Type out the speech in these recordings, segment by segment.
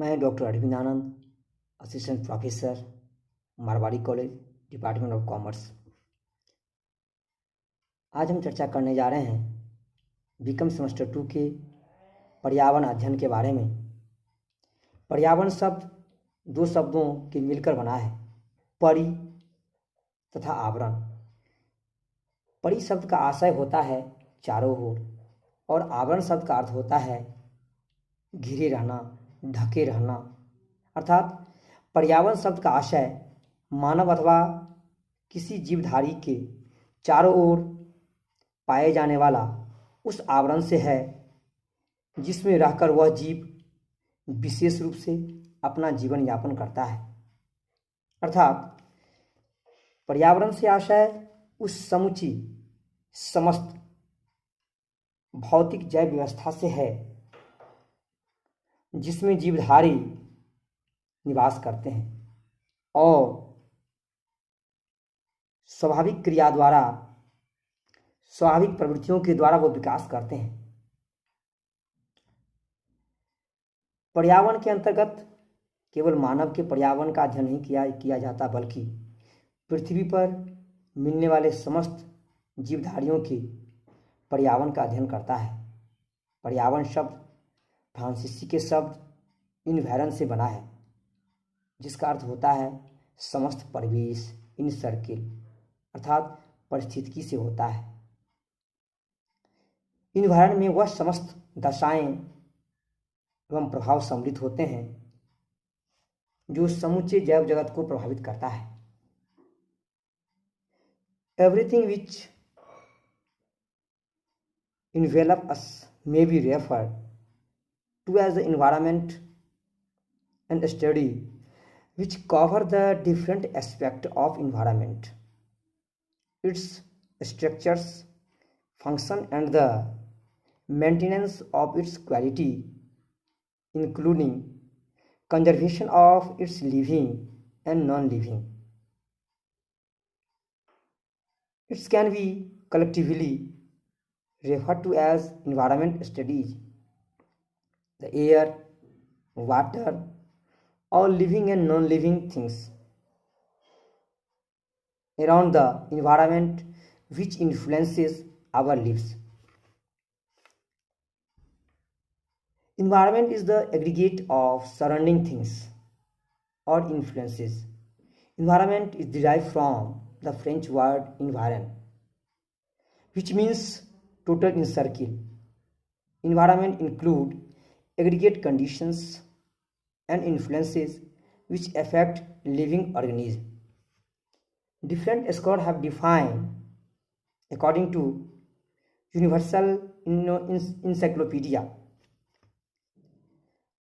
मैं doctor Arvind Anand, assistant professor, Marwari College, department of commerce. आज हम चर्चा करने जा रहे हैं बीकॉम सेमेस्टर 2 के पर्यावरण अध्ययन के बारे में। पर्यावरण शब्द दो शब्दों के मिलकर बना है, परि तथा आवरण। परि शब्द का आशय होता है चारों ओर और आवरण शब्द का अर्थ होता है घिरे रहना, ढके रहना। अर्थात पर्यावरण शब्द का आशय मानव अथवा किसी जीवधारी के चारों ओर पाए जाने वाला उस आवरण से है जिसमें रहकर वह जीव विशेष रूप से अपना जीवन यापन करता है। अर्थात पर्यावरण से आशय उस समुची समस्त भौतिक जैव व्यवस्था से है जिसमें जीवधारी निवास करते हैं और स्वाभाविक क्रिया द्वारा, स्वाभाविक प्रवृत्तियों के द्वारा वो विकास करते हैं। पर्यावरण के अंतर्गत केवल मानव के पर्यावरण का अध्ययन नहीं किया जाता, बल्कि पृथ्वी पर मिलने वाले समस्त जीवधारियों के पर्यावरण का अध्ययन करता है। पर्यावरण शब्द फ्रांसीसी के शब्द इन्वायरन से बना है, जिसका अर्थ होता है समस्त परिवेश, इन सर्किल, अर्थात परिस्थितिकी से होता है। इन्वायरन में वह समस्त दशाएं एवं प्रभाव सम्मिलित होते हैं जो समूचे जैव जगत को प्रभावित करता है। Everything which envelop us may be referred to as the environment, and study which cover the different aspects of environment, its structures, function and the maintenance of its quality, including conservation of its living and non-living. It can be collectively referred to as environment studies. The air, water, all living and non-living things around the environment which influences our lives. Environment is the aggregate of surrounding things or influences. Environment is derived from the French word environ, which means total in circle. Environment include aggregate conditions and influences which affect living organisms. Different scholars have defined according to Universal Encyclopedia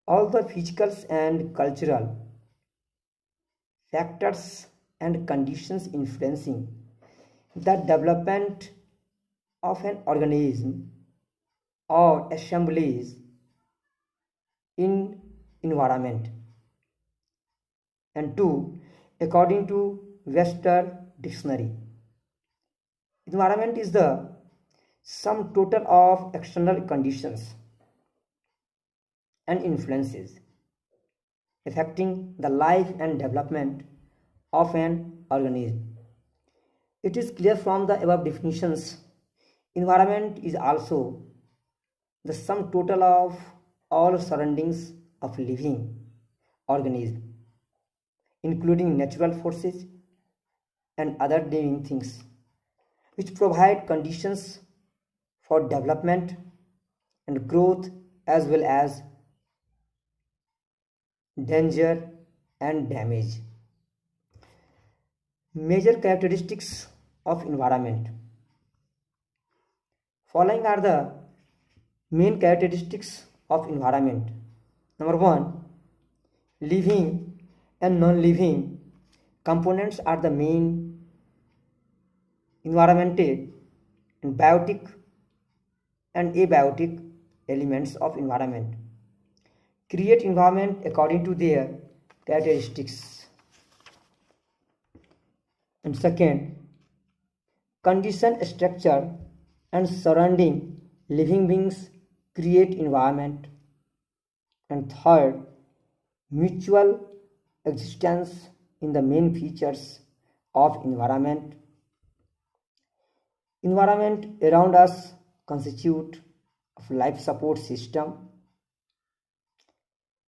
all the physical and cultural factors and conditions influencing the development of an organism or assemblage in environment. And two, according to Webster Dictionary, environment is the sum total of external conditions and influences affecting the life and development of an organism. It is clear from the above definitions, environment is also the sum total of all surroundings of living organism, including natural forces and other living things, which provide conditions for development and growth as well as danger and damage. Major characteristics of environment. Following are the main characteristics of environment. Number one, living and non-living components are the main environmental and biotic and abiotic elements of environment. Create environment according to their characteristics. And second, condition, structure and surrounding living beings create environment. And third, mutual existence in the main features of environment. Environment around us constitute of life support system.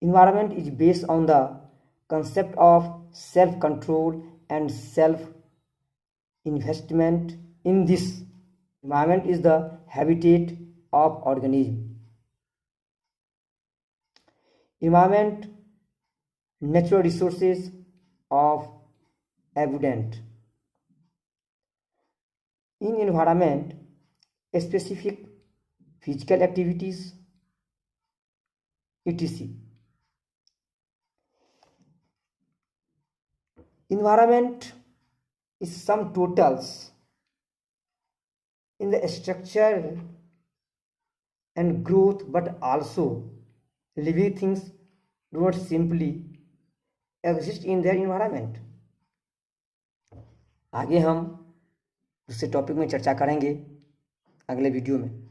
Environment is based on the concept of self-control and self-investment in this. Environment is the habitat of organism. Environment, natural resources of abundant. In environment, specific physical activities, etc. Environment is sum totals in the structure and growth, but also living things do not simply exist in their environment. आगे हम दूसरे topic में चर्चा करेंगे अगले video में।